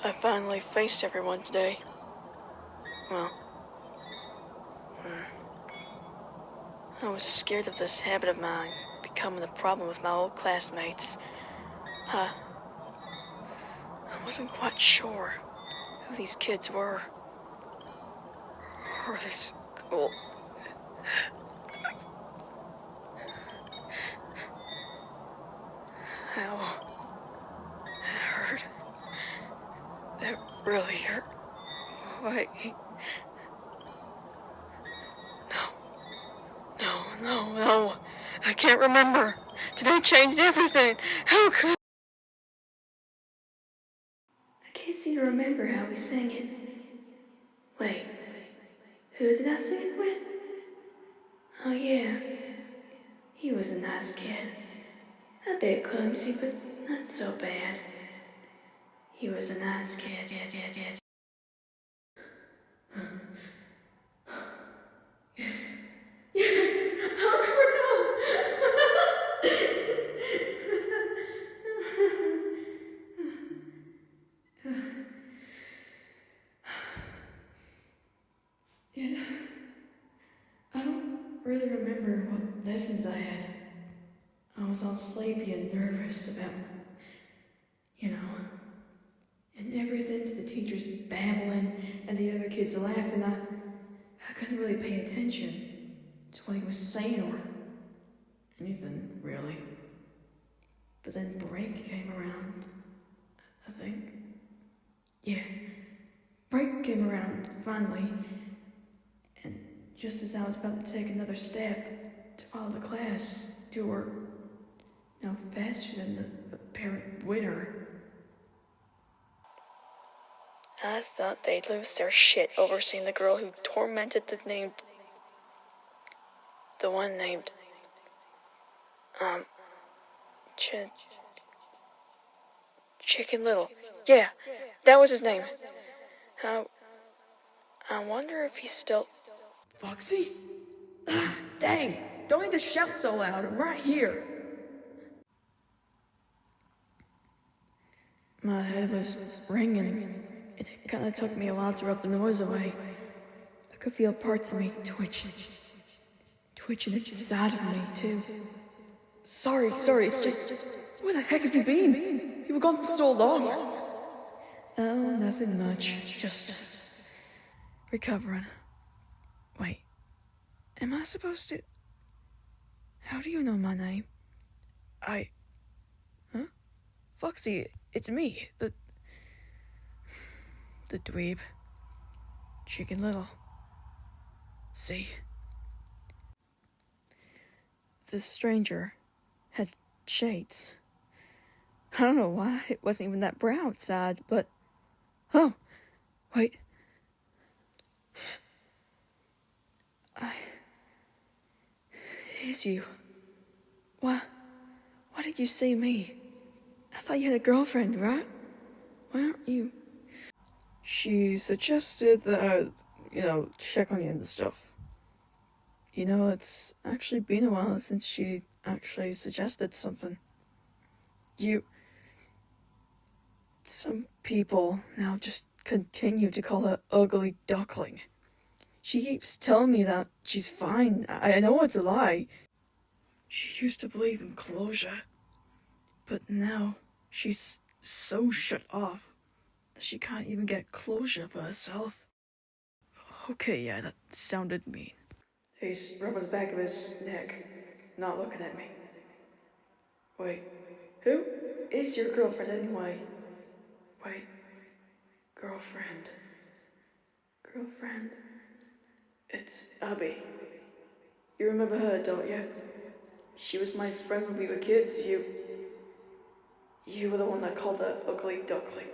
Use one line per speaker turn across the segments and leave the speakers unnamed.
I finally faced everyone today. Well, I was scared of this habit of mine becoming a problem with my old classmates. I wasn't quite sure who these kids were, or this school. Ow. It hurt. That really hurt. Wait. No. I can't remember. Today changed everything. How could... I can't seem to remember how we sang it. Wait. Who did I sing it with? Oh, yeah. He was a nice kid. A bit clumsy, but not so bad. He was a nice kid. Yes, how could Yeah, I don't really remember what lessons I had. I was all sleepy and nervous about, and everything to the teachers babbling and the other kids laughing. I couldn't really pay attention to what he was saying or anything, really. But then break came around, I think. Yeah, break came around, finally. And just as I was about to take another step to follow the class door, now faster than the apparent winner, I thought they'd lose their shit over seeing the girl who tormented the one named, Chicken Little. Yeah, that was his name. I wonder if he's still... Foxy? Dang, don't need to shout so loud. I'm right here. My head was ringing. It kind of took me a while to rub the noise away. I could feel parts of me twitching inside of me, too. Sorry, it's just... Where the heck have you been? You were gone for so long. Oh, nothing much. Just... recovering. Wait. Am I supposed to... How do you know my name? Huh? Foxy, it's me, the dweeb. Chicken Little. See? The stranger had shades. I don't know why it wasn't even that brown outside, but... Oh, wait. It is you. Why did you see me? I thought you had a girlfriend, right? Why aren't you? She suggested that I, check on you and stuff. It's actually been a while since she actually suggested something. Some people now just continue to call her ugly duckling. She keeps telling me that she's fine. I know it's a lie. She used to believe in closure, but now she's so shut off that she can't even get closure for herself. Okay, yeah, that sounded mean. He's rubbing the back of his neck, not looking at me. Wait, who is your girlfriend anyway? Wait, girlfriend. It's Abby. You remember her, don't you? She was my friend when we were kids. You were the one that called her ugly duckling.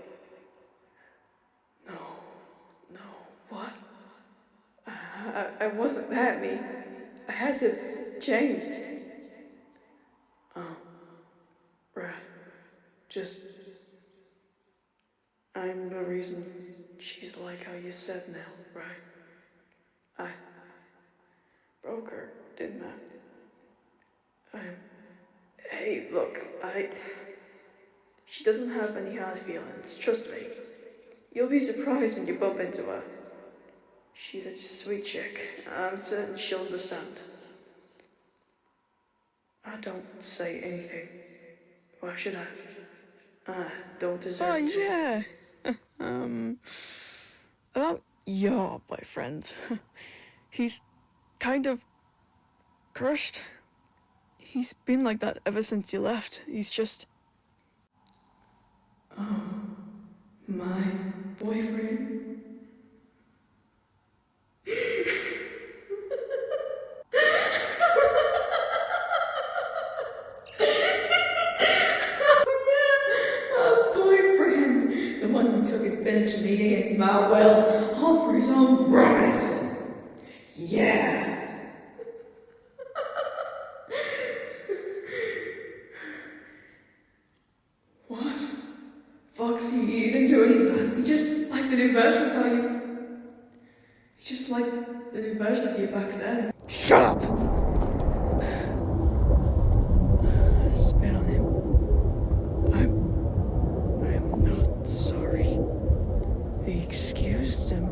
No, what? I wasn't that mean. I had to change. Oh, right. Just... I'm the reason she's like how you said now, right? I broke her, didn't I? Hey, look, she doesn't have any hard feelings, trust me. You'll be surprised when you bump into her. She's a sweet chick. I'm certain she'll understand. I don't say anything. Why should I? I don't deserve to.
Yeah. About your boyfriend. He's kind of crushed. He's been like that ever since you left. He's just...
My boyfriend? Boyfriend! The one who took advantage of me against my will, all for his own romance. Yeah! What? Foxy, he didn't do anything. He just liked the new version of how you... He just liked the new version of you back then.
Shut up!
Spit on him. I'm not sorry. He excused him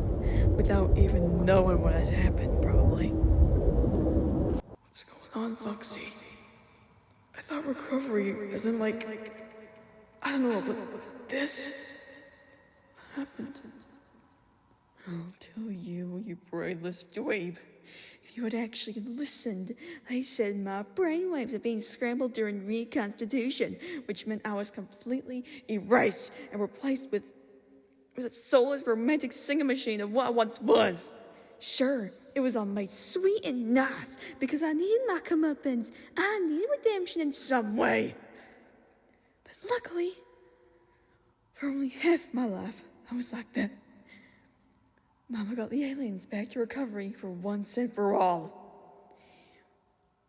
without even knowing what had happened, probably. What's going on, Foxy? I thought recovery, as in like, I don't know, but this happened. I'll tell you, you brainless dweeb. If you had actually listened, they said my brainwaves are being scrambled during reconstitution, which meant I was completely erased and replaced with a soulless romantic singing machine of what I once was. Sure, it was all made sweet and nice because I needed my comeuppance. I needed redemption in some way. But luckily, for only half my life, I was like that. Mama got the aliens back to recovery for once and for all.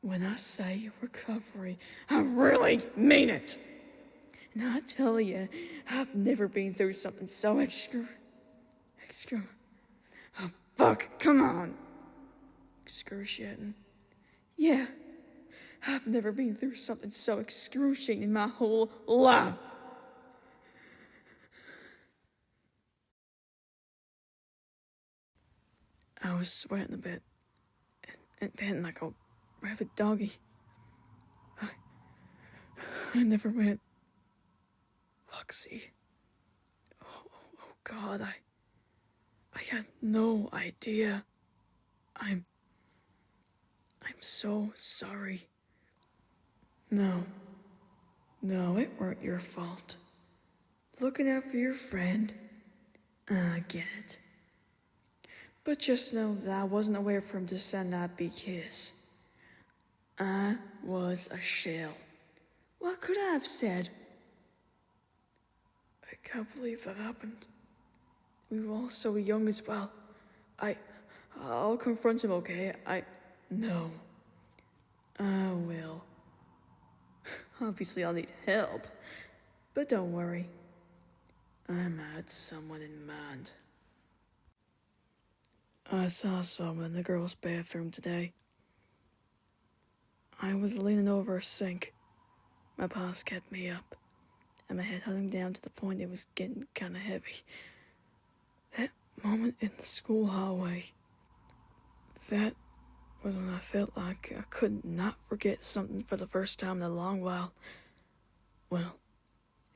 When I say recovery, I really mean it. And I tell you, I've never been through something so oh fuck, come on. Excruciating. Yeah, I've never been through something so excruciating in my whole life. I was sweating a bit and panting like a rabid doggy. I never met Foxy. Oh God, I had no idea. I'm so sorry. No, it weren't your fault. Looking out for your friend, I get it. But just know that I wasn't aware for him to send that be his. I was a shell. What could I have said? I can't believe that happened. We were all so young as well. I'll confront him, okay? No. I will. Obviously, I'll need help. But don't worry. I had someone in mind. I saw someone in the girls' bathroom today. I was leaning over a sink. My paws kept me up, and my head hung down to the point it was getting kind of heavy. That moment in the school hallway, that was when I felt like I could not forget something for the first time in a long while. Well,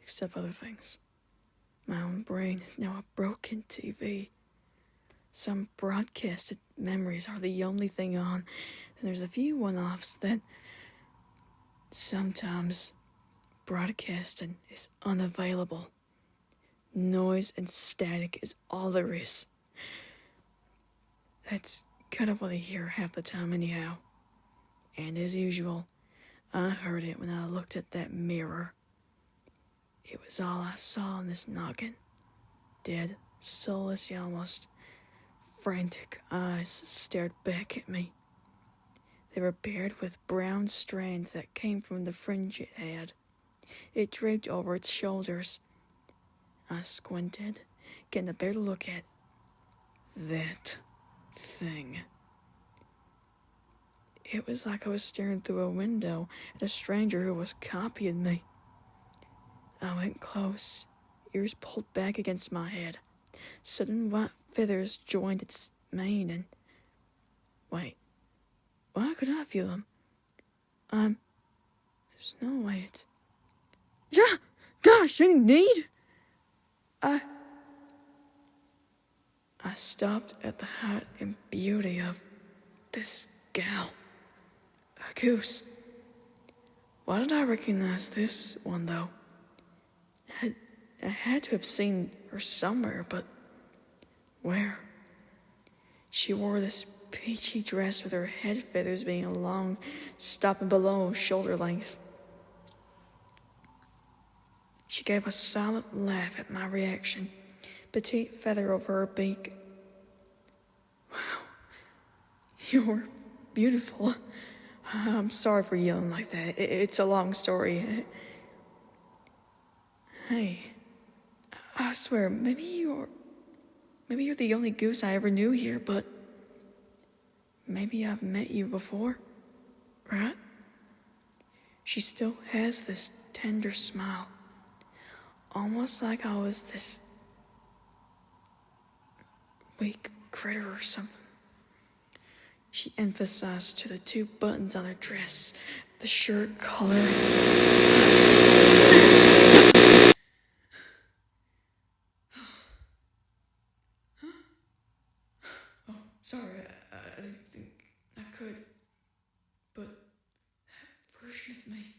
except other things. My own brain is now a broken TV. Some broadcasted memories are the only thing on, and there's a few one-offs that sometimes broadcasting is unavailable. Noise and static is all there is. That's kind of what I hear half the time anyhow. And as usual, I heard it when I looked at that mirror. It was all I saw in this noggin. Dead, soulless, almost frantic eyes stared back at me. They were paired with brown strands that came from the fringe it had. It draped over its shoulders. I squinted, getting a better look at that thing. It was like I was staring through a window at a stranger who was copying me. I went close, ears pulled back against my head. sudden white feathers joined its mane and... Wait, why could I feel them? There's no way it's... Gosh, indeed! I stopped at the height and beauty of this gal. A goose. Why did I recognize this one, though? I had to have seen her somewhere, but where? She wore this peachy dress with her head feathers being long, stopping below shoulder length. She gave a silent laugh at my reaction, petite feather over her beak. Wow, you're beautiful. I'm sorry for yelling like that. It's a long story. Hey, I swear, maybe you're the only goose I ever knew here, but maybe I've met you before, right? She still has this tender smile, almost like I was this weak critter or something. She emphasized to the 2 buttons on her dress, the shirt collar. Oh, sorry, I didn't think I could. But that version of me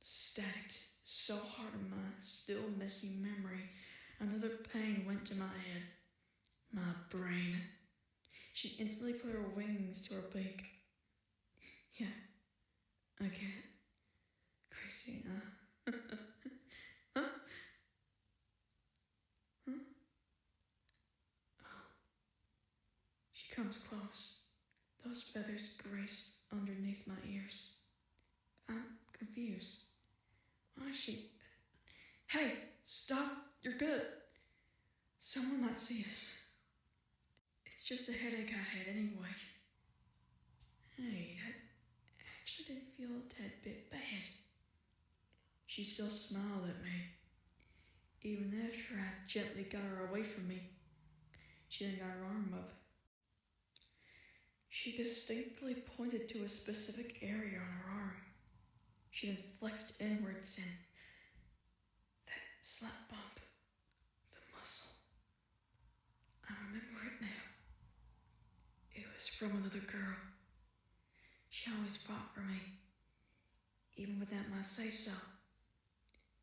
stacked so hard in my still messy memory, another pain went to my head, my brain. She instantly put her wings to her beak. Yeah, again. Crazy, huh? Huh? Huh? Oh. She comes close. Those feathers grace underneath my ears. I'm confused. Why is she... Hey, stop, you're good. Someone might see us. It's just a headache I had anyway. Hey, I actually didn't feel a tad bit bad. She still smiled at me. Even after I gently got her away from me, she then got her arm up. She distinctly pointed to a specific area on her arm. She then flexed inwards and that slap bump, the muscle. I remember it now. It was from another girl. She always fought for me, even without my say-so.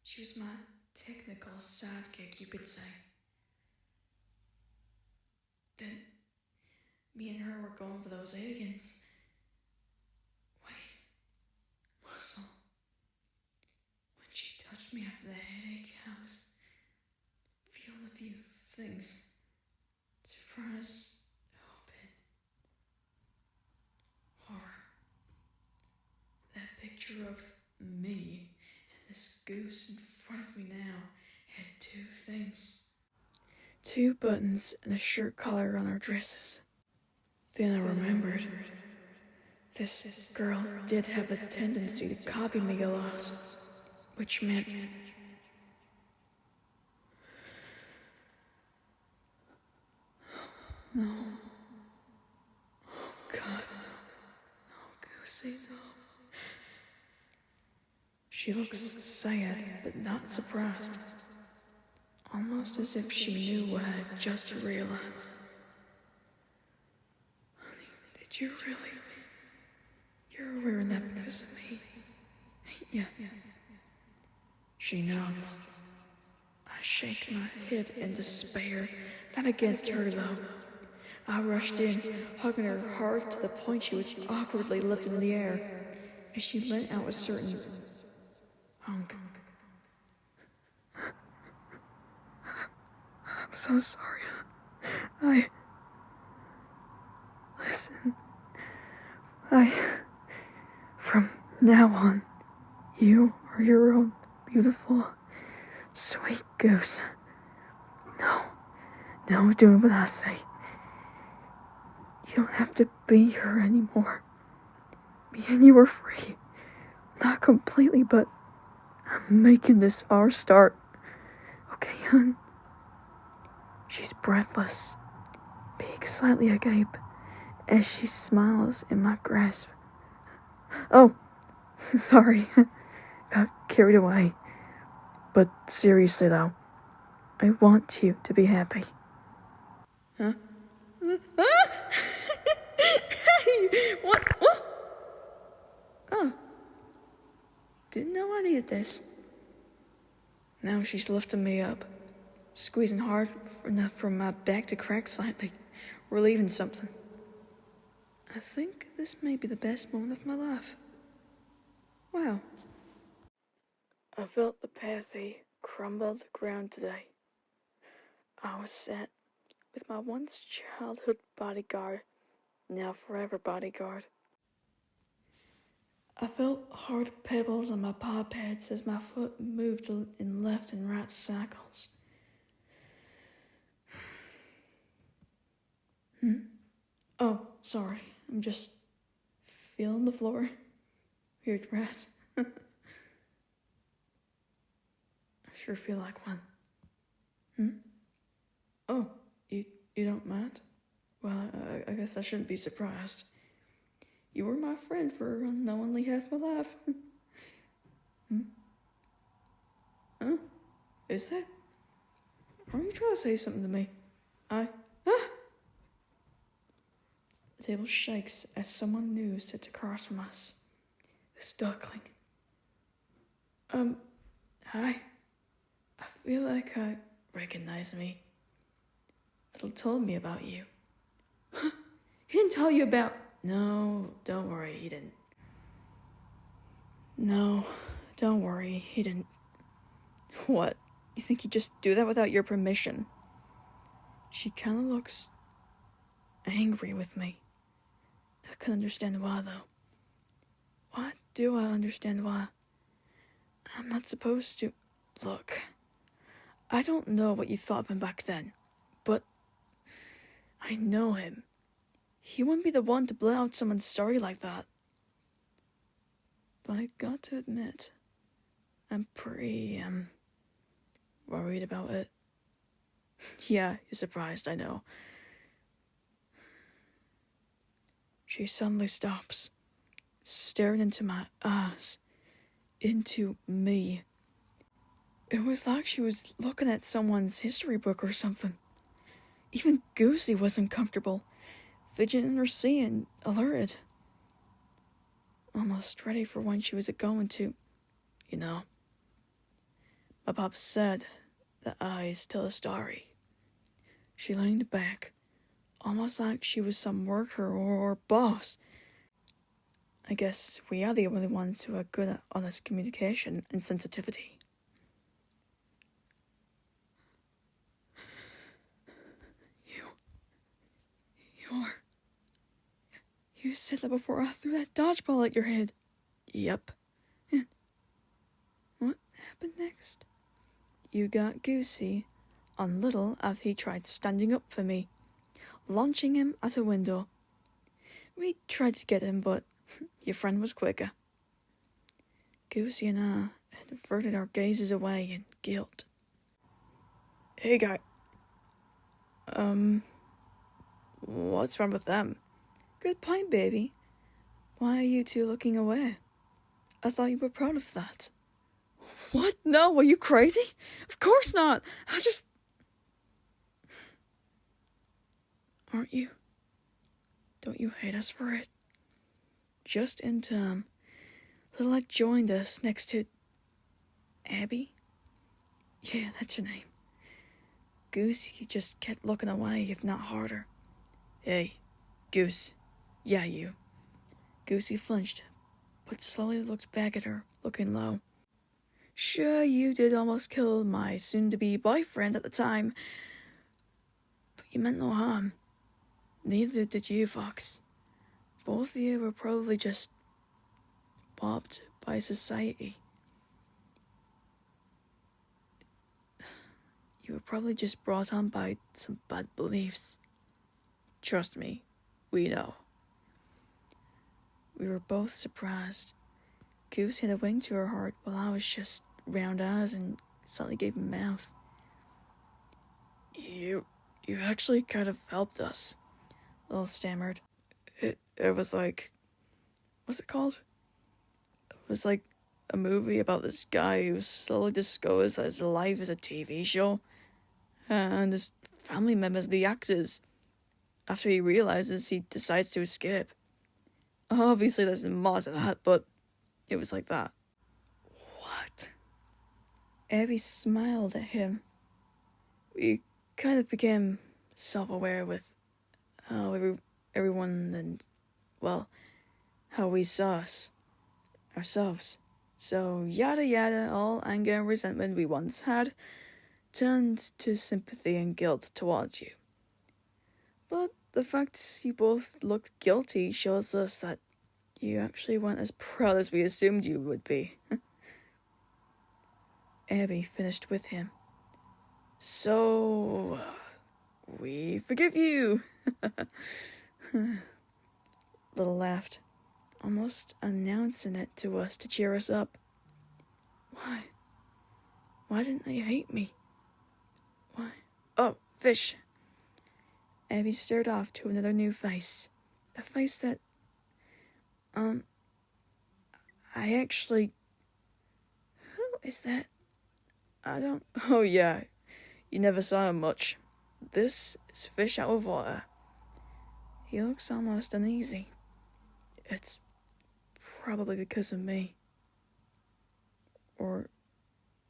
She was my technical sidekick, you could say. Then, me and her were going for those aliens. Wait, muscle. When she touched me after the headache, I was feeling a few things. Surprise, hope, and horror. That picture of me and this goose in front of me now had 2 things. 2 buttons and a shirt collar on our dresses. Then I remembered. This girl did have a tendency to copy me a lot, which meant... No. Oh, God, no, Goosey, no. She looks sad, but not surprised. Almost as if she knew what I had just realized. Honey, did you really? You're wearing that because of me? Yeah. She nods. I shake my head in despair, not against her though. I rushed in, hugging her hard to the point she was awkwardly lifted in the air, as she let out a certain hunk. I'm so sorry. Listen. From now on, you are your own beautiful, sweet goose. No, doing what I say. You don't have to be her anymore. Me and you are free. Not completely, but I'm making this our start. Okay, hun? She's breathless, beak slightly agape, as she smiles in my grasp. Oh, sorry, got carried away. But seriously though, I want you to be happy. Huh? What? Oh, didn't know I needed this. Now she's lifting me up, squeezing hard enough for my back to crack slightly, relieving something. I think this may be the best moment of my life. Wow. I felt the pathy crumble to ground today. I was sat with my once childhood bodyguard, now forever bodyguard. I felt hard pebbles on my paw pads as my foot moved in left and right cycles. Oh, sorry. I'm just feeling the floor. Weird rat. I sure feel like one. Oh, you don't mind? Well, I guess I shouldn't be surprised. You were my friend for unknowingly half my life. Huh? Is that? Are you trying to say something to me? Ah! The table shakes as someone new sits across from us. This duckling. Hi. I feel like I recognize me. Little told me about you. He didn't tell you about... No, don't worry, he didn't. No, don't worry, he didn't. What? You think he'd just do that without your permission? She kinda looks angry with me. I can understand why, though. Why do I understand why? I'm not supposed to... Look, I don't know what you thought of him back then, but I know him. He wouldn't be the one to blow out someone's story like that. But I got to admit, I'm pretty, worried about it. Yeah, you're surprised, I know. She suddenly stops, staring into my eyes, into me. It was like she was looking at someone's history book or something. Even Goosey was uncomfortable, fidgeting in her seat and alerted. Almost ready for when she was going to, you know. My pop said the eyes tell a story. She leaned back, almost like she was some worker or boss. I guess we are the only ones who are good at honest communication and sensitivity. You said that before I threw that dodgeball at your head. Yep. And what happened next? You got Goosey on Little after he tried standing up for me, launching him at a window. We tried to get him, but your friend was quicker. Goosey and I had averted our gazes away in guilt. Hey, guy. What's wrong with them? Good point, baby. Why are you two looking away? I thought you were proud of that. What? No, are you crazy? Of course not. Aren't you? Don't you hate us for it? Just in time, Little joined us next to... Abby? Yeah, that's her name. Goose just kept looking away, if not harder. Hey, Goose. Yeah, you. Goosey flinched, but slowly looked back at her, looking low. Sure, you did almost kill my soon-to-be boyfriend at the time, but you meant no harm. Neither did you, Fox. Both of you were probably just bobbed by society. You were probably just brought on by some bad beliefs. Trust me, we know. We were both surprised. Goose had a wing to her heart while I was just round eyes and suddenly gave him mouth. You
You actually kind of helped us, Lil stammered. It was like, what's it called? It was like a movie about this guy who slowly discovers that his life is a TV show, and his family members, the actors. After he realizes, he decides to escape. Obviously, there's more to that, but it was like that. What? Abby smiled at him. We kind of became self-aware with how everyone and, well, how we saw ourselves. So, yada yada, all anger and resentment we once had turned to sympathy and guilt towards you. But the fact you both looked guilty shows us that you actually weren't as proud as we assumed you would be. Abby finished with him. So, we forgive you. Little laughed, almost announcing it to us to cheer us up. Why? Why didn't they hate me? Why? Oh, fish. Abby stared off to another new face. A face that, I actually... Who is that? I don't... Oh, yeah. You never saw him much. This is Fish Out of Water. He looks almost uneasy. It's probably because of me. Or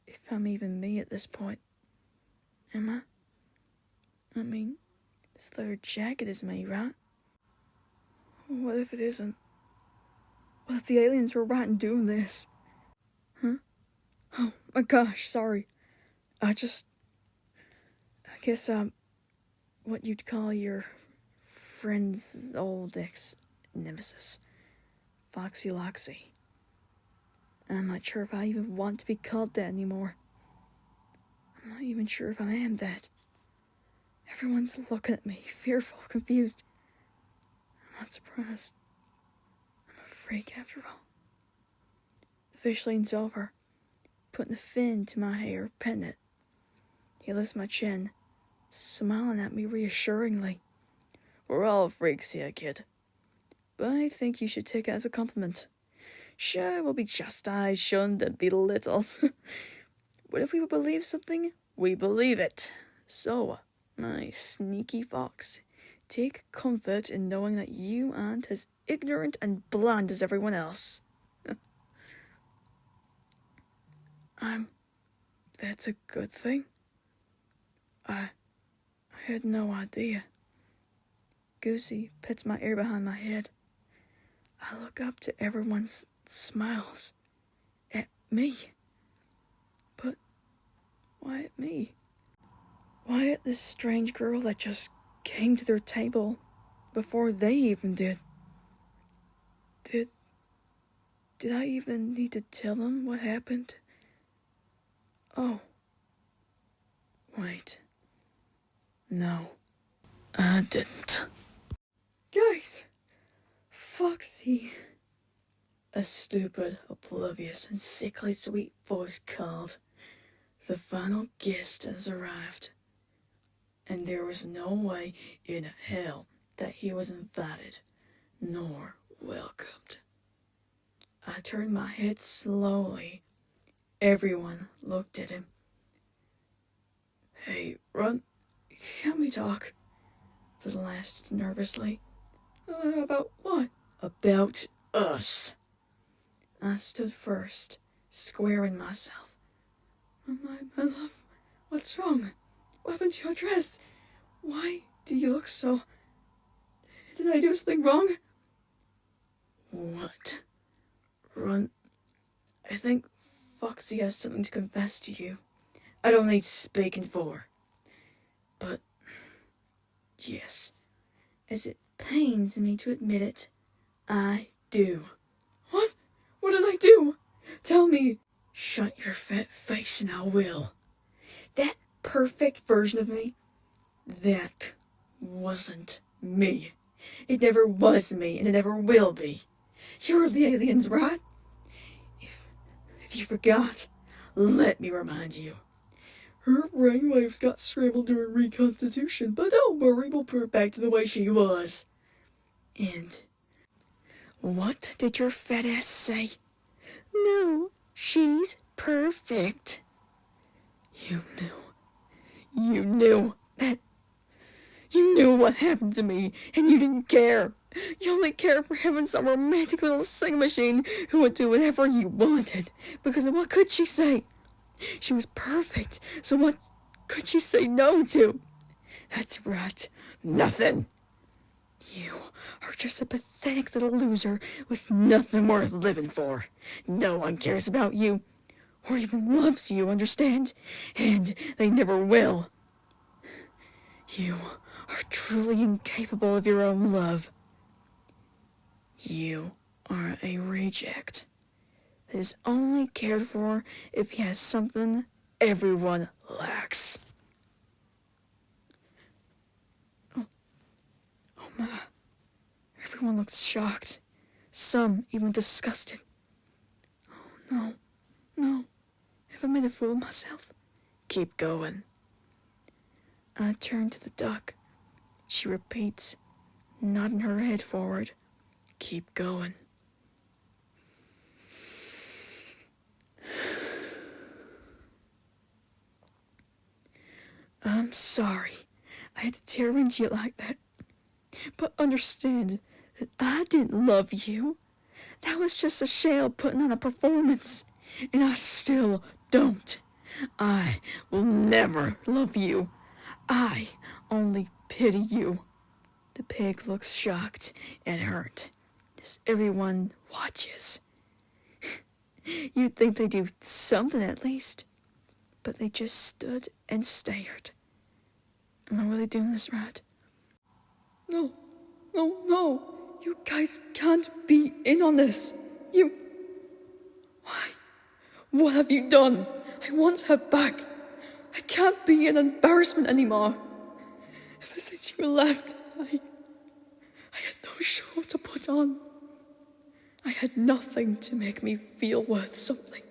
if I'm even me at this point. Am I? I mean, this leather jacket is me, right? What if it isn't? What if the aliens were right in doing this? Huh? Oh my gosh, sorry. I guess I'm what you'd call your friend's old ex-nemesis. Foxy Loxy. I'm not sure if I even want to be called that anymore. I'm not even sure if I am that. Everyone's looking at me, fearful, confused. I'm not surprised. I'm a freak after all. The fish leans over, putting a fin to my hair, petting it. He lifts my chin, smiling at me reassuringly. We're all freaks here, kid. But I think you should take it as a compliment. Sure, we'll be chastised, shunned, and belittled. But if we believe something, we believe it. So, my sneaky fox, take comfort in knowing that you aren't as ignorant and blind as everyone else. That's a good thing? I had no idea. Goosey pets my ear behind my head. I look up to everyone's smiles. At me. But why at me? Why at this strange girl that just came to their table before they even did? Did I even need to tell them what happened? Oh. Wait. No, I didn't. Guys! Foxy. A stupid, oblivious, and sickly sweet voice called. The final guest has arrived. And there was no way in hell that he was invited, nor welcomed. I turned my head slowly. Everyone looked at him. Hey, Run, can we talk? Little asked nervously. About what? About us. I stood first, squaring myself. My love, what's wrong? What happened to your dress? Why do you look so... Did I do something wrong? What? Run. I think Foxy has something to confess to you. I don't need speaking for. But, yes, as it pains me to admit it, I do. What? What did I do? Tell me. Shut your fat face and I will. That perfect version of me, that wasn't me. It never was me, and it never will be. You're the aliens, right? If you forgot, let me remind you.
Her brainwaves got scrambled during reconstitution, but don't worry, we'll put her back to the way she was. And
what did your fat ass say? No, she's perfect. You knew that. You knew what happened to me, and you didn't care. You only cared for having some romantic little singing machine who would do whatever you wanted. Because what could she say? She was perfect, so what could she say no to? That's right, nothing. You are just a pathetic little loser with nothing worth living for. No one cares about you, or even loves you, understand? And they never will. You are truly incapable of your own love. You are a reject that is only cared for if he has something everyone lacks. Oh my. Everyone looks shocked. Some even disgusted. Oh no. Have I made a fool of myself? Keep going. I turn to the duck. She repeats, nodding her head forward. Keep going. I'm sorry I had to tear into you like that. But understand that I didn't love you. That was just a shell putting on a performance. And I still don't. I will never love you. I only pity you. The pig looks shocked and hurt as everyone watches. You'd think they do something at least, but they just stood and stared. Am I really doing this right?
No. You guys can't be in on this. Why? What have you done? I want her back. I can't be an embarrassment anymore. Ever since you left, I had no show to put on. I had nothing to make me feel worth something.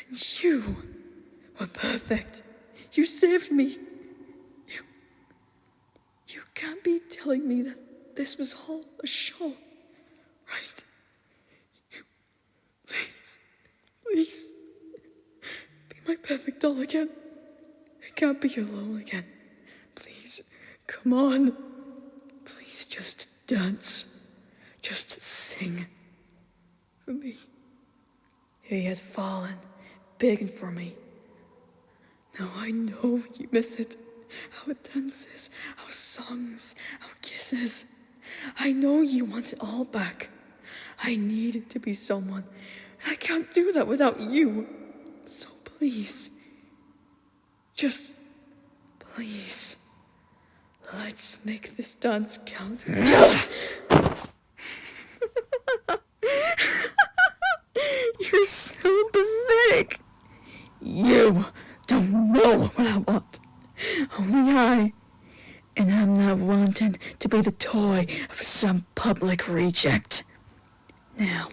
And you were perfect. You saved me. You can't be telling me that this was all a show, right? Please, be my perfect doll again. I can't be alone again. Please, come on. Please just dance. Just sing for me.
He had fallen, begging for me.
Now I know you miss it. Our dances, our songs, our kisses. I know you want it all back. I need to be someone. I can't do that without you. So please, just please, let's make this dance count.
You're so pathetic. You don't know what I want. Only I. And I'm not wanting to be the toy of some public reject. Now,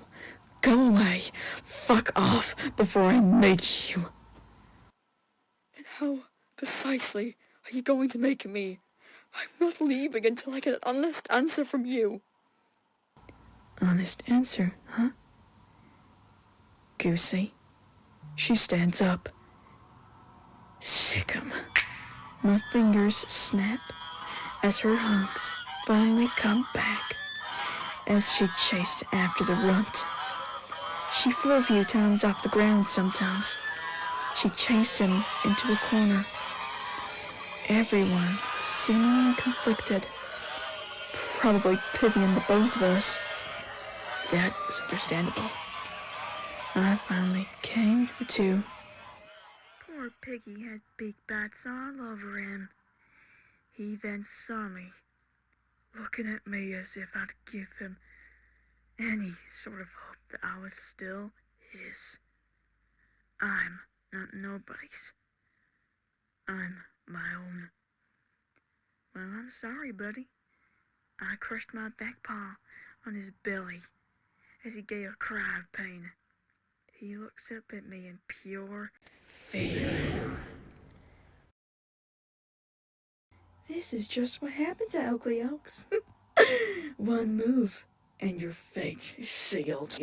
go away. Fuck off before I make you.
And how precisely are you going to make me? I'm not leaving until I get an honest answer from you.
Honest answer, huh? Goosey. She stands up. Sick 'em. My fingers snap as her hunks finally come back as she chased after the runt. She flew a few times off the ground sometimes. She chased him into a corner. Everyone seemingly conflicted, probably pitying the both of us. That was understandable. I finally came to the two. Poor Piggy had big bites all over him. He then saw me, looking at me as if I'd give him any sort of hope that I was still his. I'm not nobody's. I'm my own. Well, I'm sorry, buddy. I crushed my back paw on his belly as he gave a cry of pain. He looks up at me in pure fear.
This is just what happens at Oakley Oaks. One move, and your fate is sealed.